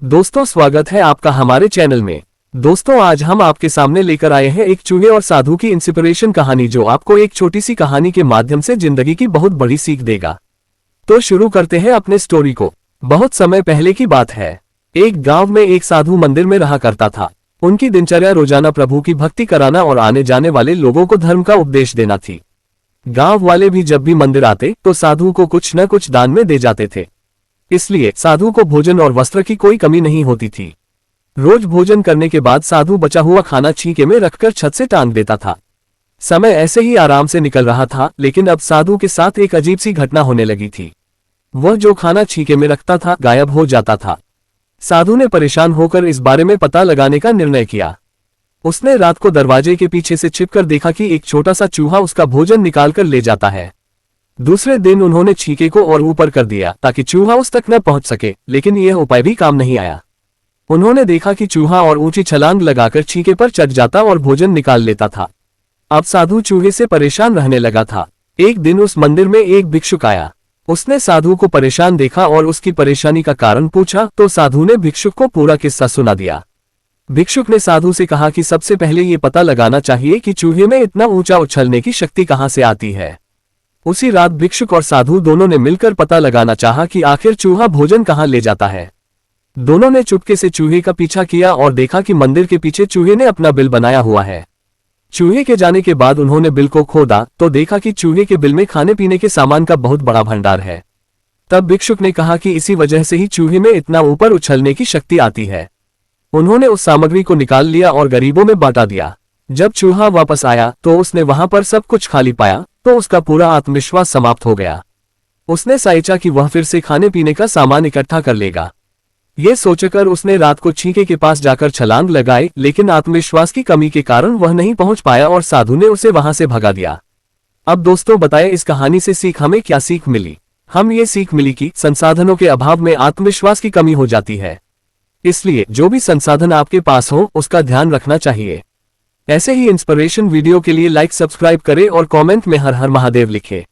दोस्तों, स्वागत है आपका हमारे चैनल में। दोस्तों, आज हम आपके सामने लेकर आए हैं एक चूहे और साधु की इंस्पिरेशन कहानी, जो आपको एक छोटी सी कहानी के माध्यम से जिंदगी की बहुत बड़ी सीख देगा। तो शुरू करते हैं अपने स्टोरी को। बहुत समय पहले की बात है। एक गांव में एक साधु मंदिर में रहा करता था। उनकी दिनचर्या रोजाना प्रभु की भक्ति कराना और आने जाने वाले लोगों को धर्म का उपदेश देना थी। गांव वाले भी जब भी मंदिर आते तो साधु को कुछ न कुछ दान में दे जाते थे, इसलिए साधु को भोजन और वस्त्र की कोई कमी नहीं होती थी। रोज भोजन करने के बाद साधु बचा हुआ खाना छींके में रखकर छत से टांग देता था। समय ऐसे ही आराम से निकल रहा था, लेकिन अब साधु के साथ एक अजीब सी घटना होने लगी थी। वह जो खाना छींके में रखता था गायब हो जाता था। साधु ने परेशान होकर इस बारे में पता लगाने का निर्णय किया। उसने रात को दरवाजे के पीछे से छिपकर देखा कि एक छोटा सा चूहा उसका भोजन निकालकर ले जाता है। दूसरे दिन उन्होंने छींके को और ऊपर कर दिया ताकि चूहा उस तक न पहुंच सके, लेकिन यह उपाय भी काम नहीं आया। उन्होंने देखा कि चूहा और ऊंची छलांग लगाकर छींके पर चढ़ जाता और भोजन निकाल लेता था। अब साधु चूहे से परेशान रहने लगा था। एक दिन उस मंदिर में एक भिक्षुक आया। उसने साधु को परेशान देखा और उसकी परेशानी का कारण पूछा तो साधु ने भिक्षुक को पूरा किस्सा सुना दिया। भिक्षुक ने साधु से कहा कि सबसे पहले ये पता लगाना चाहिए कि चूहे में इतना ऊंचा उछलने की शक्ति कहां से आती है। उसी रात भिक्षुक और साधु दोनों ने मिलकर पता लगाना चाहा कि आखिर चूहा भोजन कहां ले जाता है। दोनों ने चुपके से चूहे का पीछा किया और देखा कि मंदिर के पीछे चूहे ने अपना बिल बनाया हुआ है। चूहे के जाने के बाद उन्होंने बिल को खोदा तो देखा कि चूहे के बिल में खाने पीने के सामान का बहुत बड़ा भंडार है। तब भिक्षुक ने कहा कि इसी वजह से ही चूहे में इतना ऊपर उछलने की शक्ति आती है। उन्होंने उस सामग्री को निकाल लिया और गरीबों में बांटा दिया। जब चूहा वापस आया तो उसने वहां पर सब कुछ खाली पाया तो उसका पूरा आत्मविश्वास समाप्त हो गया। उसने सोचा कि वह फिर से खाने पीने का सामान इकट्ठा कर लेगा। ये सोचकर उसने रात को छींके के पास जाकर छलांग लगाई, लेकिन आत्मविश्वास की कमी के कारण वह नहीं पहुंच पाया और साधु ने उसे वहां से भगा दिया। अब दोस्तों, बताएं इस कहानी से सीख हमें क्या सीख मिली। हम ये सीख मिली कि संसाधनों के अभाव में आत्मविश्वास की कमी हो जाती है, इसलिए जो भी संसाधन आपके पास हो उसका ध्यान रखना चाहिए। ऐसे ही इंस्पिरेशन वीडियो के लिए लाइक सब्सक्राइब करें और कमेंट में हर हर महादेव लिखें।